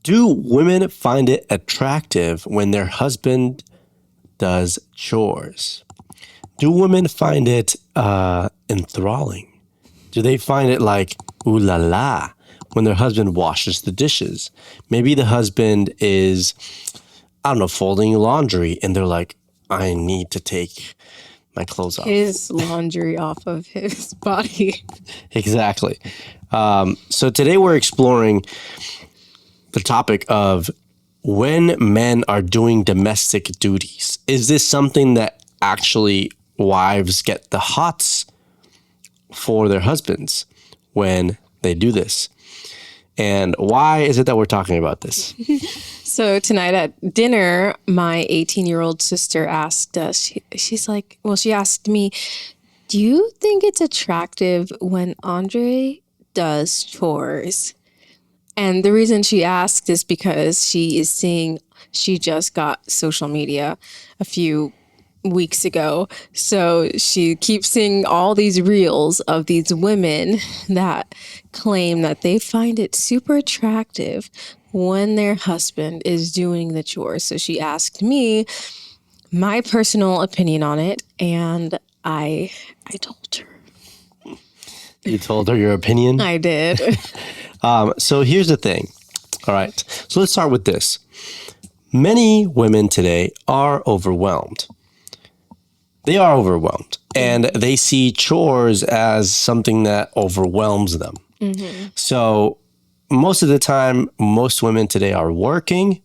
Do women find it attractive when their husband does chores? Do women find it enthralling? Do they find it like, ooh la la, when their husband washes the dishes? Maybe the husband is, I don't know, folding laundry and they're like, I need to take my clothes off. His laundry off of his body. Exactly. So today we're exploring the topic of when men are doing domestic duties. Is this something that actually wives get the hots for their husbands when they do this? And why is it that we're talking about this? So tonight at dinner, my 18-year-old sister asked us, she asked me, do you think it's attractive when Andre does chores? And the reason she asked is because she just got social media a few weeks ago. So she keeps seeing all these reels of these women that claim that they find it super attractive when their husband is doing the chores. So she asked me my personal opinion on it, and I told her. You told her your opinion? I did. So here's the thing. All right. So let's start with this. Many women today are overwhelmed. They are overwhelmed, and they see chores as something that overwhelms them. Mm-hmm. So most of the time, most women today are working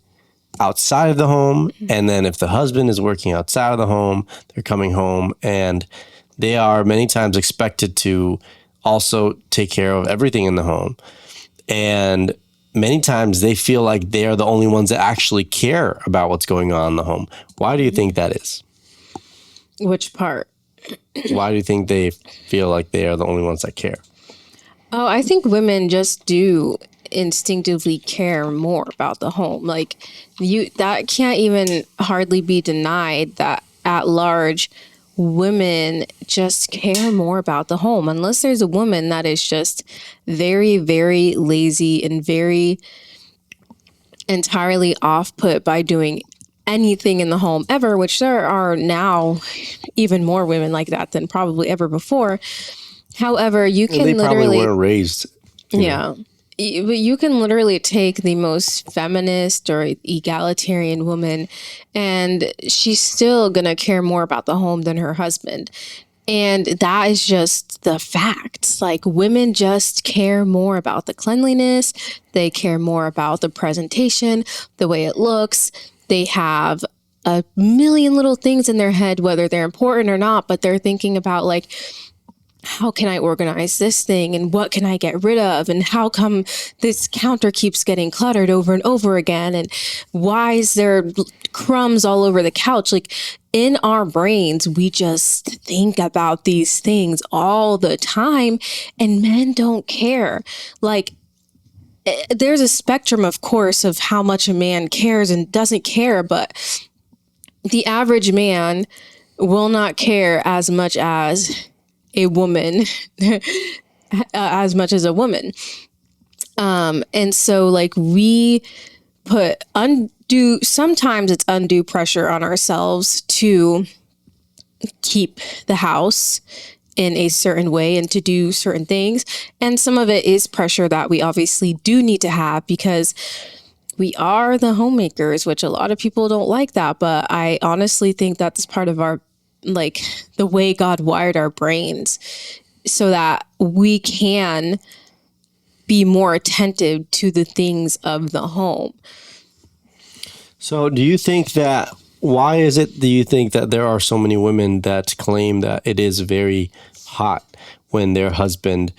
outside of the home. And then if the husband is working outside of the home, they're coming home and they are many times expected to also take care of everything in the home. And many times they feel like they are the only ones that actually care about what's going on in the home. Why do you think that is? Which part? Why do you think they feel like they are the only ones that care? Oh, I think women just do instinctively care more about the home. Like that can't even hardly be denied that at large women just care more about the home, unless there's a woman that is just very, very lazy and very entirely off put by doing anything in the home ever, which there are now even more women like that than probably ever before. However, you can they literally probably weren't raised. Yeah. But you can literally take the most feminist or egalitarian woman and she's still going to care more about the home than her husband. And that is just the facts. Like, women just care more about the cleanliness. They care more about the presentation, the way it looks. They have a million little things in their head, whether they're important or not, but they're thinking about like, how can I organize this thing and what can I get rid of? And how come this counter keeps getting cluttered over and over again? And why is there crumbs all over the couch? Like, in our brains, we just think about these things all the time, and men don't care. Like, there's a spectrum, of course, of how much a man cares and doesn't care, but the average man will not care as much as a woman, as much as a woman. And so like we put sometimes it's undue pressure on ourselves to keep the house in a certain way and to do certain things. And some of it is pressure that we obviously do need to have because we are the homemakers, which a lot of people don't like that. But I honestly think that's part of our, like, the way God wired our brains so that we can be more attentive to the things of the home. So do you think that, why is it, do you think that there are so many women that claim that it is very hot when their husband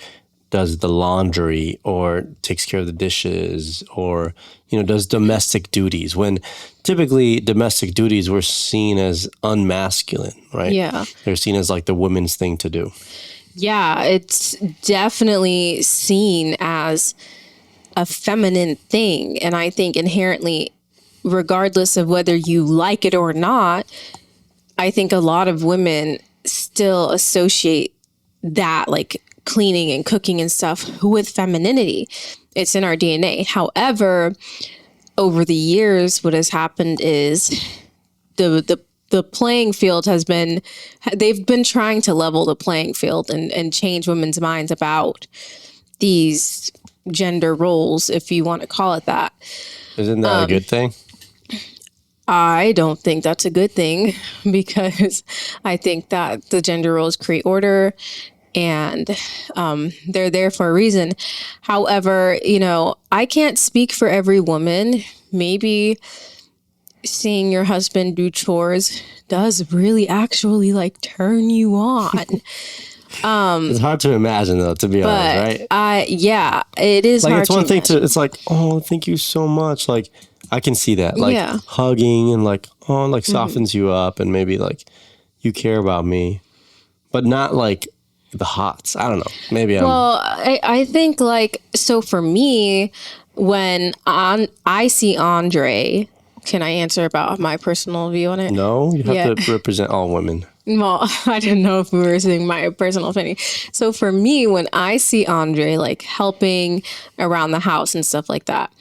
does the laundry or takes care of the dishes or, you know, does domestic duties, when typically domestic duties were seen as unmasculine, right? Yeah. They're seen as like the women's thing to do. Yeah, it's definitely seen as a feminine thing. And I think inherently, regardless of whether you like it or not, I think a lot of women still associate that, like cleaning and cooking and stuff, with femininity. It's in our DNA. However, over the years, what has happened is the playing field they've been trying to level the playing field and change women's minds about these gender roles, if you want to call it that. Isn't that a good thing? I don't think that's a good thing, because I think that the gender roles create order, and they're there for a reason. However, I can't speak for every woman. Maybe seeing your husband do chores does really actually like turn you on. It's hard to imagine, though, to be honest, right? Yeah, it is like hard it's one to thing imagine. it's like, oh, thank you so much. Like I can see that, like hugging and like, oh, like softens you up, and maybe like you care about me, but not like the hots. I don't know. Maybe Well, I think like, so for me, when I see Andre, can I answer about my personal view on it? No, you have to represent all women. Well, I didn't know if we were saying my personal opinion. So for me, when I see Andre like helping around the house and stuff like that,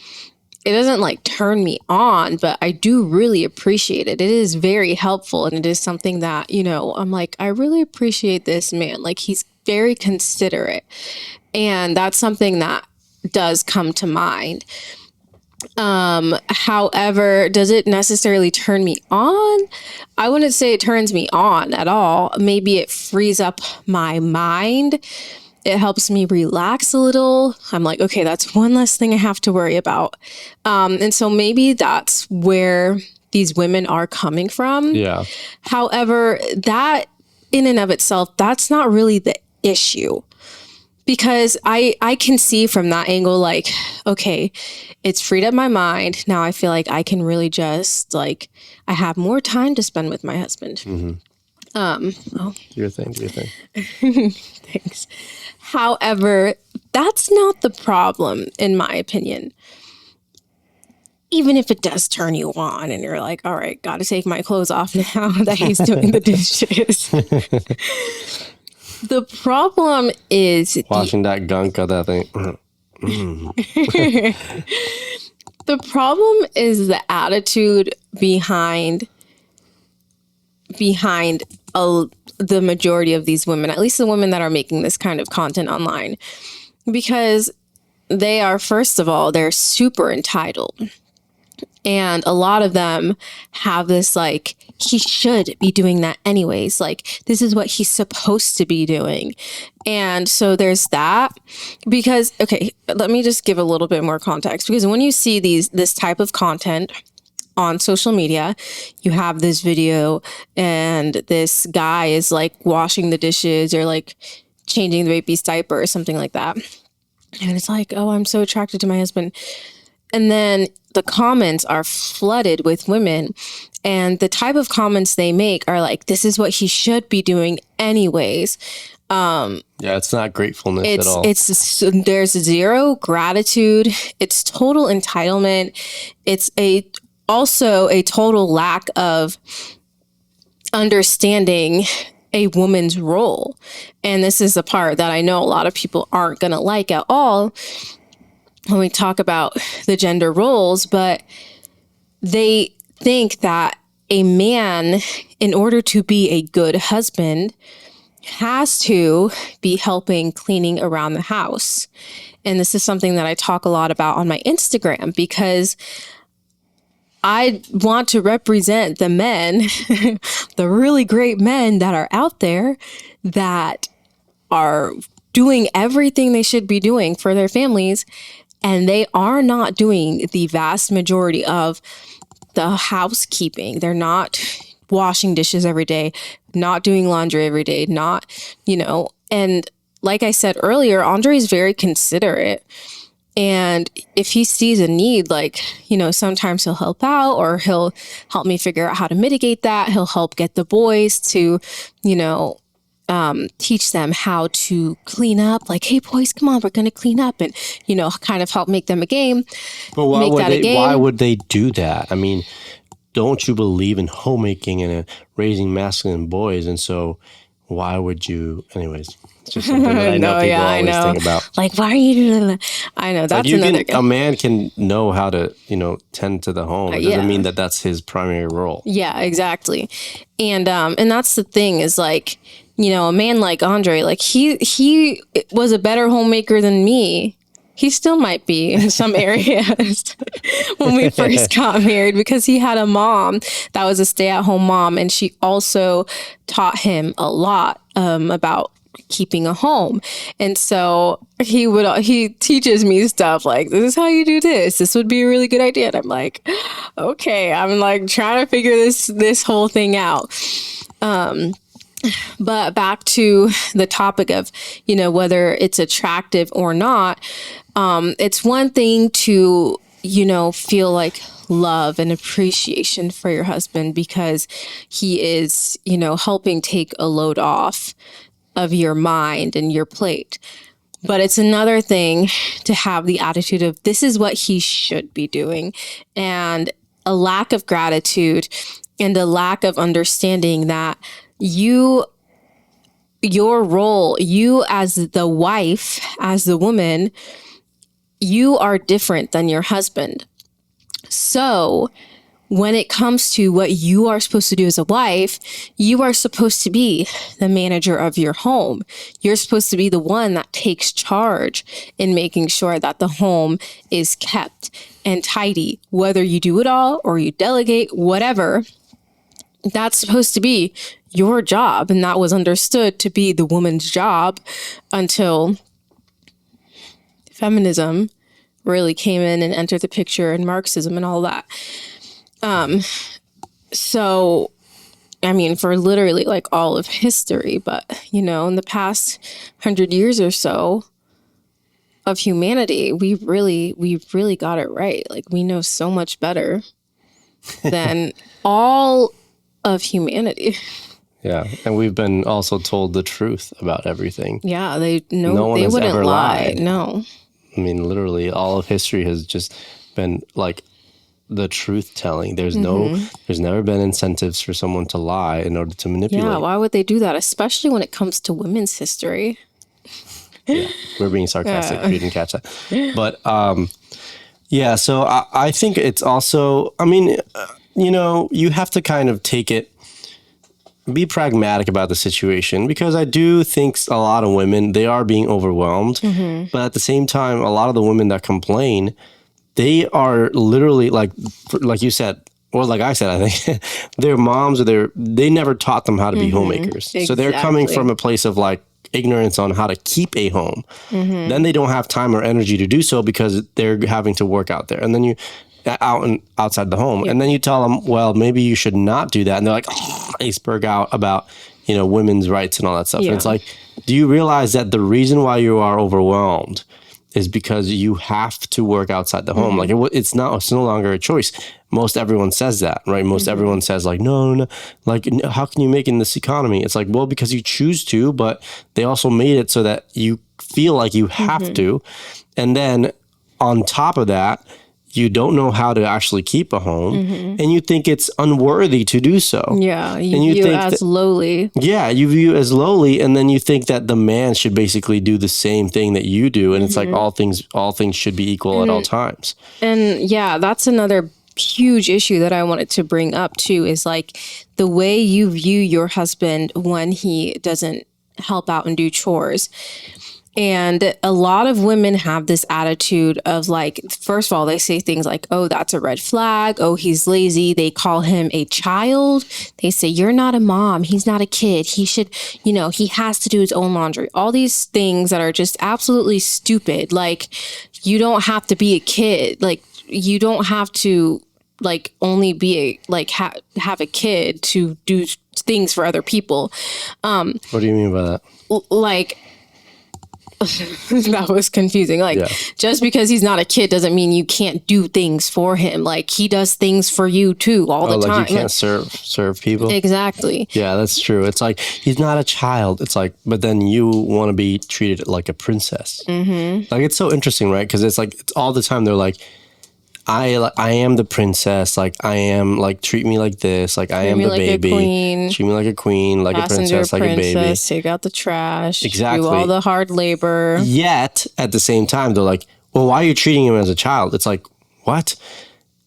it doesn't like turn me on, but I do really appreciate it. It is very helpful, and it is something that, I'm like, I really appreciate this man. Like, he's very considerate, and that's something that does come to mind. However, does it necessarily turn me on? I wouldn't say it turns me on at all. Maybe it frees up my mind. It helps me relax a little. I'm like, okay, that's one less thing I have to worry about. And so maybe that's where these women are coming from. Yeah. However, that in and of itself, that's not really the issue. Because I can see from that angle, like, okay, it's freed up my mind. Now I feel like I can really just, like, I have more time to spend with my husband. Mm-hmm. Your thing. Thanks. However, that's not the problem, in my opinion. Even if it does turn you on and you're like, all right, got to take my clothes off now that he's doing the dishes. The problem is washing that gunk of that thing. The problem is the attitude behind the majority of these women, at least the women that are making this kind of content online, because they are, first of all, they're super entitled. And a lot of them have this, like, he should be doing that anyways. Like, this is what he's supposed to be doing. And so there's that. Because, okay, let me just give a little bit more context. Because when you see this type of content on social media, you have this video and this guy is like washing the dishes or like changing the baby's diaper or something like that. And it's like, oh, I'm so attracted to my husband. And then the comments are flooded with women, and the type of comments they make are like, this is what he should be doing anyways. Yeah, it's not gratefulness at all. There's zero gratitude. It's total entitlement. It's also a total lack of understanding a woman's role. And this is the part that I know a lot of people aren't going to like at all when we talk about the gender roles, but they think that a man, in order to be a good husband, has to be helping cleaning around the house. And this is something that I talk a lot about on my Instagram, because I want to represent the men, the really great men that are out there that are doing everything they should be doing for their families. And they are not doing the vast majority of the housekeeping. They're not washing dishes every day, not doing laundry every day, not, and like I said earlier, Andre is very considerate. And if he sees a need, like, sometimes he'll help out, or he'll help me figure out how to mitigate that. He'll help get the boys to, teach them how to clean up. Like, hey, boys, come on, we're going to clean up, and, kind of help make them a game. But why would they do that? I mean, don't you believe in homemaking and raising masculine boys? And so why would you? Anyways, it's just something that I know people always think about. Like, why are you doing that? I know that's a man can know how to, tend to the home. It doesn't mean that that's his primary role. Yeah, exactly. And that's the thing is like, a man like Andre, like he was a better homemaker than me. He still might be in some areas when we first got married because he had a mom that was a stay-at-home mom. And she also taught him a lot about keeping a home. And so he teaches me stuff like, this is how you do this. This would be a really good idea. And I'm like, okay, I'm like trying to figure this whole thing out. But back to the topic of, whether it's attractive or not, it's one thing to, feel like love and appreciation for your husband because he is, helping take a load off of your mind and your plate. But it's another thing to have the attitude of this is what he should be doing, and a lack of gratitude and a lack of understanding that your role, you as the wife, as the woman, you are different than your husband. So when it comes to what you are supposed to do as a wife, you are supposed to be the manager of your home. You're supposed to be the one that takes charge in making sure that the home is kept and tidy, whether you do it all or you delegate, whatever. That's supposed to be your job. And that was understood to be the woman's job until feminism really came in and entered the picture, and Marxism and all that. So, I mean, for literally like all of history, but in the past 100 years or so of humanity, we really got it right. Like we know so much better than all of humanity. Yeah, and we've been also told the truth about everything. Yeah, they wouldn't lie. Lied. No. I mean, literally, all of history has just been like the truth telling. There's never been incentives for someone to lie in order to manipulate. Yeah, why would they do that? Especially when it comes to women's history. Yeah, we're being sarcastic. You didn't catch that. But yeah, so I think it's also, I mean, you have to kind of be pragmatic about the situation, because I do think a lot of women, they are being overwhelmed. But at the same time, a lot of the women that complain, they are literally like you said, or like I said, I think their moms they never taught them how to be homemakers. Exactly. So they're coming from a place of like ignorance on how to keep a home. Then they don't have time or energy to do so because they're having to work out there. And then outside the home. Yep. And then you tell them, well, maybe you should not do that. And they're like, iceberg out about, women's rights and all that stuff. Yeah. And it's like, do you realize that the reason why you are overwhelmed is because you have to work outside the home? Like it's no longer a choice. Most everyone says that, right? Most everyone says like, no, like, how can you make it in this economy? It's like, well, because you choose to, but they also made it so that you feel like you have to. And then on top of that, you don't know how to actually keep a home, and you think it's unworthy to do so. Yeah, you view it as lowly. Yeah, you view it as lowly, and then you think that the man should basically do the same thing that you do, and it's like all things should be equal at all times. And yeah, that's another huge issue that I wanted to bring up too, is like the way you view your husband when he doesn't help out and do chores. And a lot of women have this attitude of like, first of all, they say things like, oh, that's a red flag. Oh, he's lazy. They call him a child. They say, you're not a mom. He's not a kid. He should, he has to do his own laundry. All these things that are just absolutely stupid. Like, you don't have to be a kid. Like, you don't have to like only be have a kid to do things for other people. What do you mean by that? Like, that was confusing. Like, just because he's not a kid doesn't mean you can't do things for him. Like, he does things for you too all the time. Like you can't serve people. Exactly. Yeah, that's true. It's like, he's not a child. It's like, but then you want to be treated like a princess. Like, it's so interesting, right? Because it's like, it's all the time. They're like, I am the princess. Like I am like treat me like this. Like I am me the like a baby. queen. Treat me like a queen, like a Passenger princess, like a baby. princess, take out the trash, Exactly. do all the hard labor. Yet at the same time, they're like, well, why are you treating him as a child? It's like, what?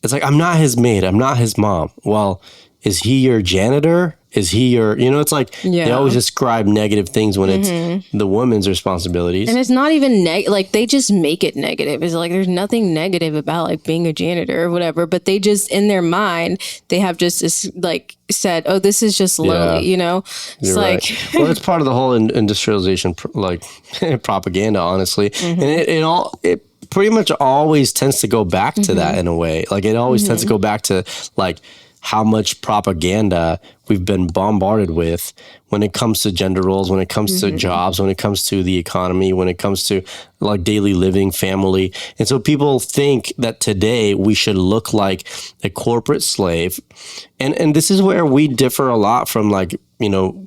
It's like, I'm not his maid. I'm not his mom. Well, is he your janitor? Is he your, it's like they always describe negative things when it's the woman's responsibilities. And it's not even like they just make it negative. It's like there's nothing negative about like being a janitor or whatever, but they just in their mind they have just this, like said, oh, this is just lowly, It's You're like right. Well, it's part of the whole industrialization like propaganda, honestly, and it pretty much always tends to go back to that in a way. Like it always tends to go back to like how much propaganda we've been bombarded with when it comes to gender roles, when it comes to jobs, when it comes to the economy, when it comes to like daily living, family. And so people think that today we should look like a corporate slave. And this is where we differ a lot from like,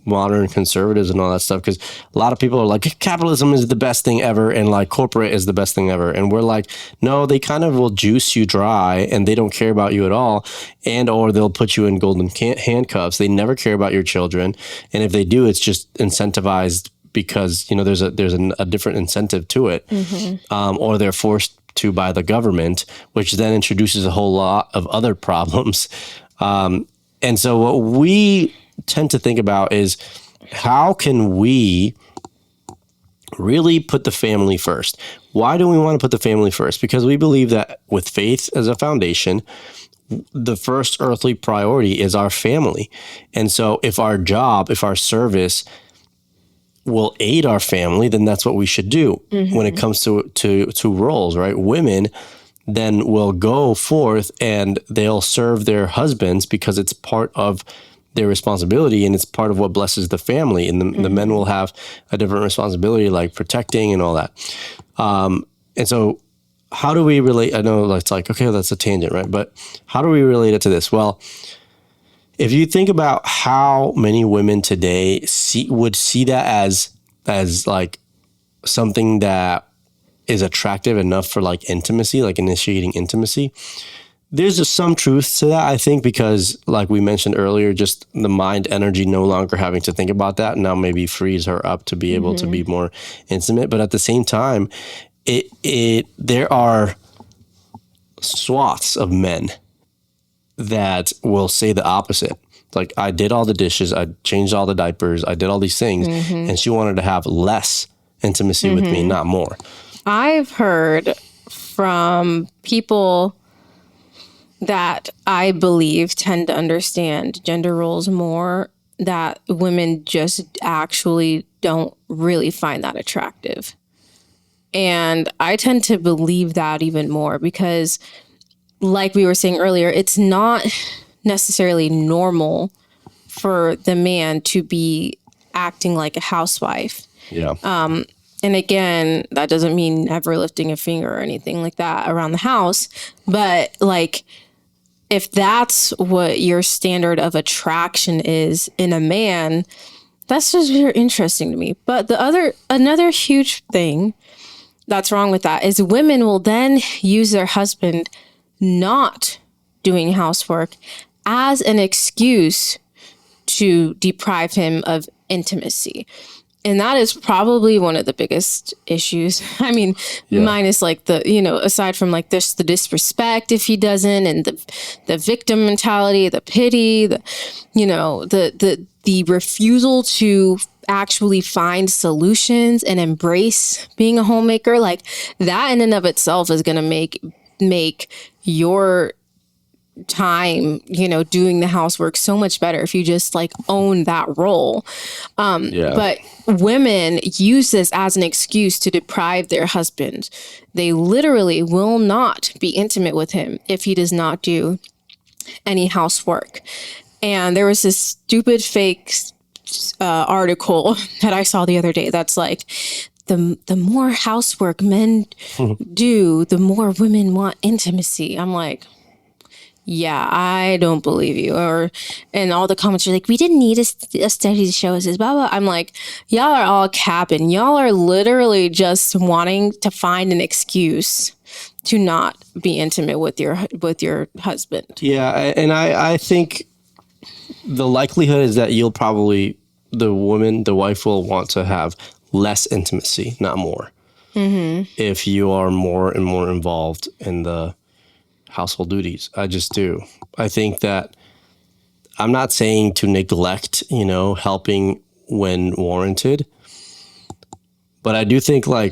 modern conservatives and all that stuff. Because a lot of people are like, capitalism is the best thing ever. And like corporate is the best thing ever. And we're like, no, they kind of will juice you dry and they don't care about you at all. And, or they'll put you in golden handcuffs. They never care about your children. And if they do, it's just incentivized because, there's a different incentive to it. Or they're forced to by the government, which then introduces a whole lot of other problems. And so what we tend to think about is how can we really put the family first? Why do we want to put the family first? Because we believe that with faith as a foundation, the first earthly priority is our family. And so if our job, if our service will aid our family, then that's what we should do when it comes to roles, right? Women then will go forth and they'll serve their husbands because it's part of their responsibility and it's part of what blesses the family. And the men will have a different responsibility like protecting and all that. And so how do we relate? I know it's like, okay, that's a tangent, right? But how do we relate it to this? Well, if you think about how many women today would see that as like something that is attractive enough for like intimacy, like initiating intimacy, there's just some truth to that, I think, because like we mentioned earlier, just the mind energy no longer having to think about that now maybe frees her up to be able to be more intimate. But at the same time, there are swaths of men that will say the opposite. Like, I did all the dishes, I changed all the diapers, I did all these things, and she wanted to have less intimacy with me, not more. I've heard from people that I believe tend to understand gender roles more that women just actually don't really find that attractive. And I tend to believe that even more because, like we were saying earlier, it's not necessarily normal for the man to be acting like a housewife. Yeah. And again, that doesn't mean never lifting a finger or anything like that around the house. But like, if that's what your standard of attraction is in a man, that's just very interesting to me. But another huge thing that's wrong with that is women will then use their husband not doing housework as an excuse to deprive him of intimacy. And that is probably one of the biggest issues. I mean, minus like aside from like this, the disrespect if he doesn't, and the victim mentality, the pity, the refusal to actually find solutions and embrace being a homemaker, like that in and of itself is going to make your time, doing the housework so much better if you just like own that role. But women use this as an excuse to deprive their husband. They literally will not be intimate with him if he does not do any housework. And there was this stupid fake article that I saw the other day that's like, the more housework men do, the more women want intimacy. I'm like, yeah, I don't believe you. And all the comments are like, we didn't need a study to show us this, blah, blah. I'm like, y'all are all capping. Y'all are literally just wanting to find an excuse to not be intimate with your husband. Yeah, and I think the likelihood is that the wife will want to have less intimacy, not more. If you are more and more involved in the household duties. I just do. I think that I'm not saying to neglect, helping when warranted, but I do think I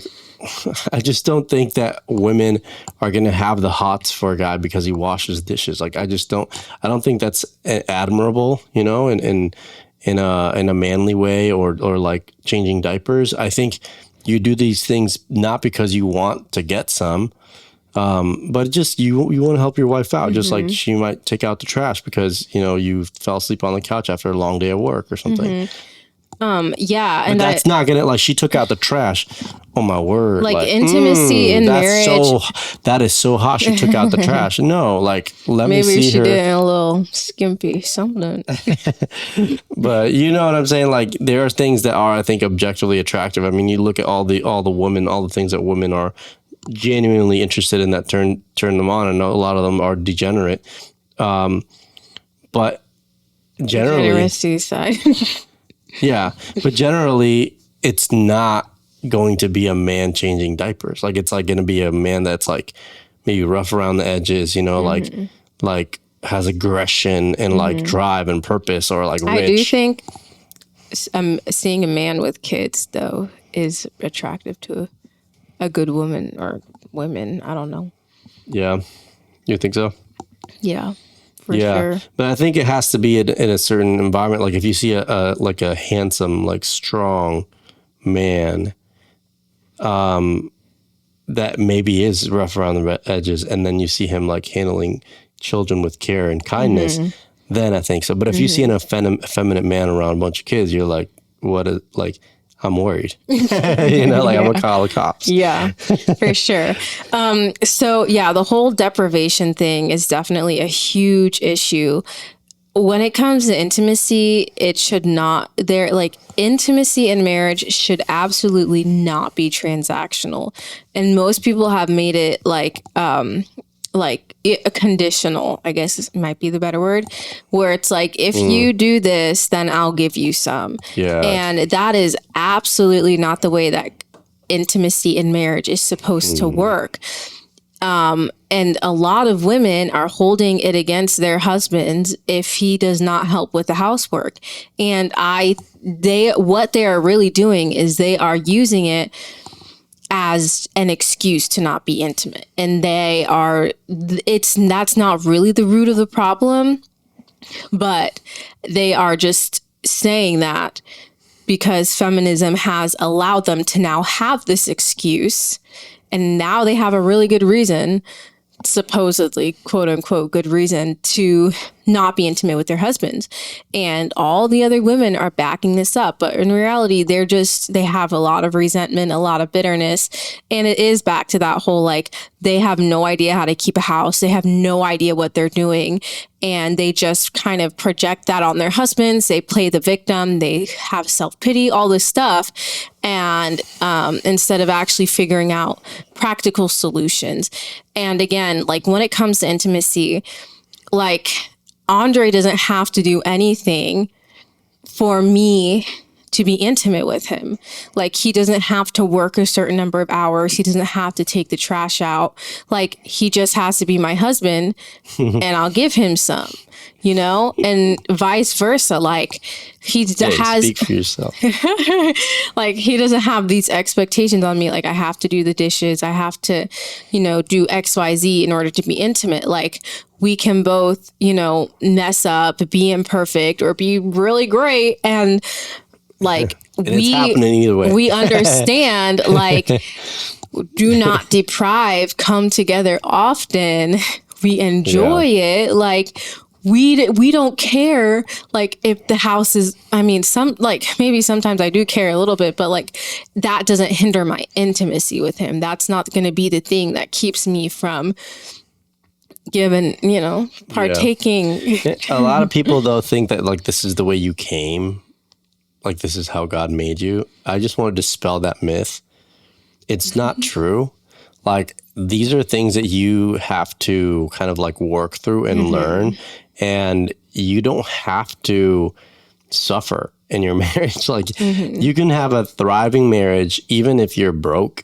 just don't think that women are going to have the hots for a guy because he washes dishes. I don't think that's admirable, in a manly way or like changing diapers. I think you do these things not because you want to get some, but just you want to help your wife out. Just like she might take out the trash because, you fell asleep on the couch after a long day of work or something. Yeah. But that's not going to, she took out the trash. Oh my word. Intimacy in marriage. That is so hot. She took out the trash. No, let me see her. Maybe she did a little skimpy something. But you know what I'm saying? There are things that are, I think, objectively attractive. I mean, you look at all the women, all the things that women are genuinely interested in that turn them on. And a lot of them are degenerate. But generally. Degeneracy side. Yeah, but generally, it's not going to be a man changing diapers. It's going to be a man that's maybe rough around the edges, like has aggression and drive and purpose or rich. I do think seeing a man with kids though is attractive to a good woman or women. I don't know. Yeah, you think so? Yeah. For sure. But I think it has to be in a certain environment. If you see a handsome, strong man, that maybe is rough around the edges, and then you see him handling children with care and kindness, then I think so. But if you see an effeminate man around a bunch of kids, you're I'm worried. I'm gonna call the cops. Yeah, for sure. So yeah, the whole deprivation thing is definitely a huge issue. When it comes to intimacy, it should not intimacy in marriage should absolutely not be transactional. And most people have made it a conditional, I guess might be the better word, where it's if you do this, then I'll give you some. Yeah. And that is absolutely not the way that intimacy in marriage is supposed to work. And a lot of women are holding it against their husbands if he does not help with the housework. And what they are really doing is they are using it as an excuse to not be intimate. And that's not really the root of the problem, but they are just saying that because feminism has allowed them to now have this excuse. And now they have a really good reason, supposedly, quote unquote, good reason to not be intimate with their husbands. And all the other women are backing this up. But in reality, they have a lot of resentment, a lot of bitterness. And it is back to that whole, they have no idea how to keep a house. They have no idea what they're doing. And they just kind of project that on their husbands. They play the victim. They have self-pity, all this stuff. And instead of actually figuring out practical solutions. And again, when it comes to intimacy, Andre doesn't have to do anything for me to be intimate with him. He doesn't have to work a certain number of hours. He doesn't have to take the trash out. He just has to be my husband and I'll give him some, and vice versa. Speak for yourself. He doesn't have these expectations on me. I have to do the dishes. I have to, do X, Y, Z in order to be intimate. We can both, mess up, be imperfect or be really great. And it's happening either way. We understand, do not deprive, come together often. We enjoy it. We don't care, if the house is, maybe sometimes I do care a little bit, but that doesn't hinder my intimacy with him. That's not going to be the thing that keeps me from partaking. Yeah. A lot of people though think that this is the way you came. This is how God made you. I just want to dispel that myth. It's not true. Like, these are things that you have to kind of like work through and learn. And you don't have to suffer in your marriage. Like, you can have a thriving marriage even if you're broke,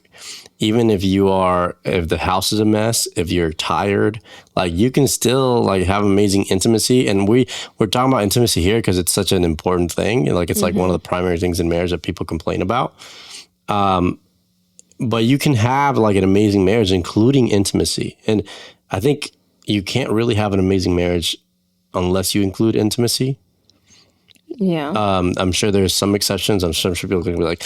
even if if the house is a mess, if you're tired. Like, you can still like have amazing intimacy. And we're talking about intimacy here because it's such an important thing. Like, it's like one of the primary things in marriage that people complain about. But you can have like an amazing marriage, including intimacy. And I think you can't really have an amazing marriage unless you include intimacy. Yeah. I'm sure there's some exceptions. I'm sure people are going to be like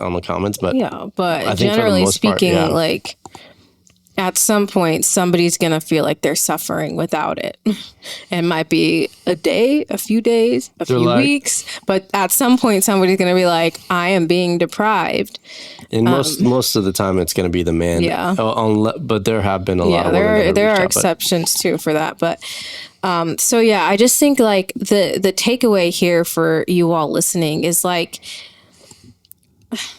on the comments, but Yeah. But I think for the generally most part, speaking, yeah. like at some point, somebody's going to feel like they're suffering without it. It might be a day, a few days, a few weeks, but at some point, somebody's going to be like, I am being deprived. And most of the time, it's going to be the man. Yeah. But there have been a lot of women that have there reached are out, exceptions too for that. But so yeah, I just think like the takeaway here for you all listening is like,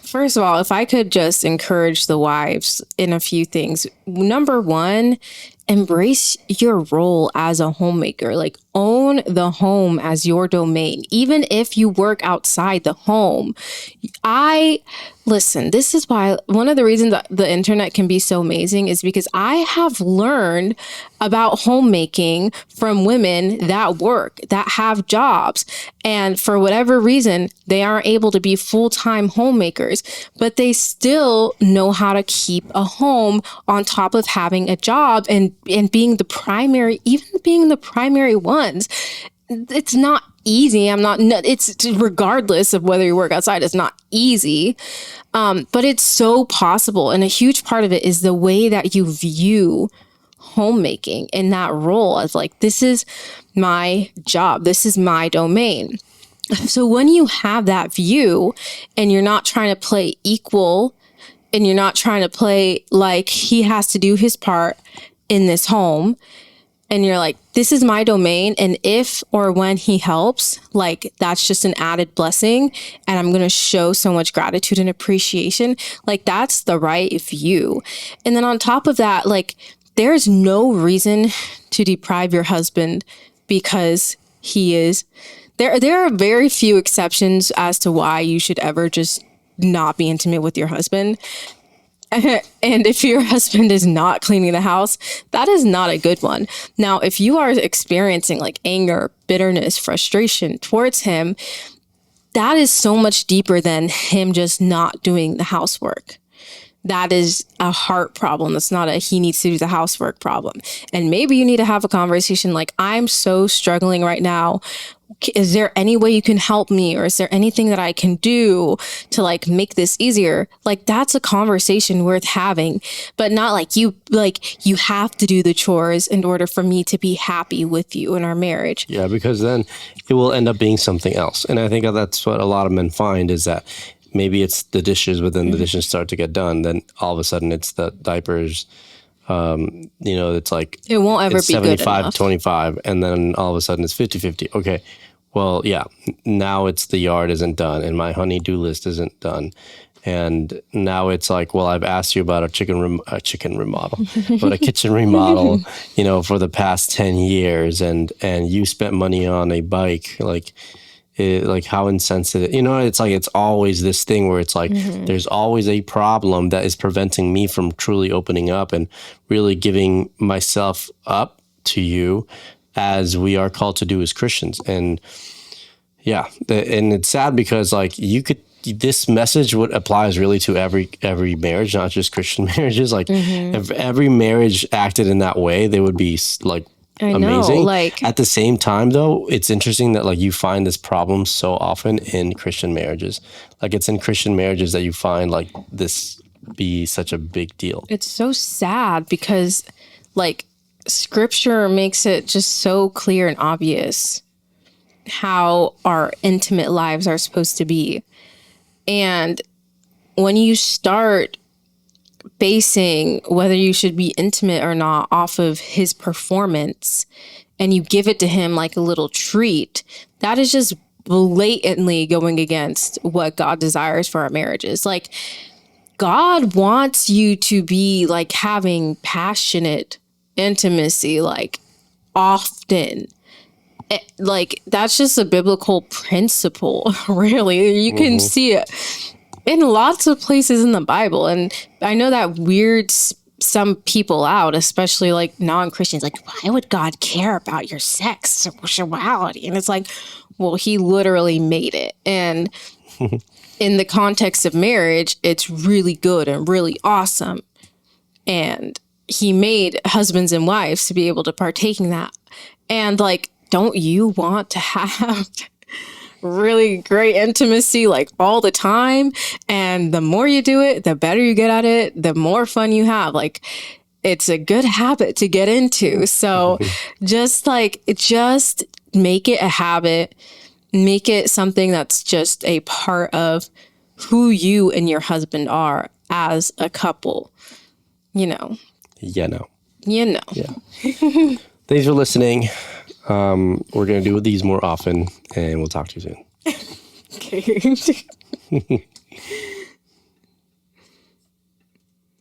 first of all, if I could just encourage the wives in a few things. Number one, embrace your role as a homemaker. Like, own the home as your domain, even if you work outside the home. Listen, this is why one of the reasons that the internet can be so amazing is because I have learned about homemaking from women that work, that have jobs. And for whatever reason, they aren't able to be full-time homemakers, but they still know how to keep a home on top of having a job and being the primary, even being the primary ones. It's not easy. It's regardless of whether you work outside, it's not easy. But it's so possible. And a huge part of it is the way that you view homemaking in that role as like, this is my job. This is my domain. So when you have that view and you're not trying to play equal and you're not trying to play like he has to do his part in this home, and you're like, this is my domain. And if or when he helps, like, that's just an added blessing. And I'm going to show so much gratitude and appreciation. Like, that's the right view. And then on top of that, like, there's no reason to deprive your husband because he is. There are very few exceptions as to why you should ever just not be intimate with your husband. And if your husband is not cleaning the house, that is not a good one. Now, if you are experiencing like anger, bitterness, frustration towards him, that is so much deeper than him just not doing the housework. That is a heart problem. That's not a he needs to do the housework problem. And maybe you need to have a conversation like, I'm so struggling right now. Is there any way you can help me? Or is there anything that I can do to like make this easier? Like, that's a conversation worth having, but not like you have to do the chores in order for me to be happy with you in our marriage. Yeah, because then it will end up being something else. And I think that's what a lot of men find is that maybe it's the dishes, but then the dishes start to get done. Then all of a sudden it's the diapers. It's like it won't ever be good enough. 75, and then all of a sudden it's 50-50. Okay, well, yeah, now it's the yard isn't done and my honey-do list isn't done. And now it's like, well, I've asked you about a kitchen remodel, for the past 10 years and you spent money on a bike, like how insensitive, it's like, it's always this thing where it's like, there's always a problem that is preventing me from truly opening up and really giving myself up to you as we are called to do as Christians. And yeah, and it's sad because like this message applies really to every marriage, not just Christian marriages. Like if every marriage acted in that way, they would be like, amazing. Like, at the same time, though, it's interesting that like you find this problem so often in Christian marriages. Like, it's in Christian marriages that you find like this be such a big deal. It's so sad because like scripture makes it just so clear and obvious how our intimate lives are supposed to be. And when you start basing whether you should be intimate or not off of his performance and you give it to him like a little treat, that is just blatantly going against what God desires for our marriages. Like, God wants you to be like having passionate intimacy, like often. Like that's just a biblical principle, really. You can see it in lots of places in the Bible. And I know that weirds some people out, especially like non-Christians. Like, why would God care about your sexuality? And it's like, well, he literally made it. And in the context of marriage, it's really good and really awesome. And he made husbands and wives to be able to partake in that. And like, don't you want to have really great intimacy like all the time? And the more you do it, the better you get at it, the more fun you have. Like, it's a good habit to get into. So just make it a habit, make it something that's just a part of who you and your husband are as a couple, you know. Yeah, no. You know. Yeah. Thanks for listening. We're going to do these more often, and we'll talk to you soon. Okay.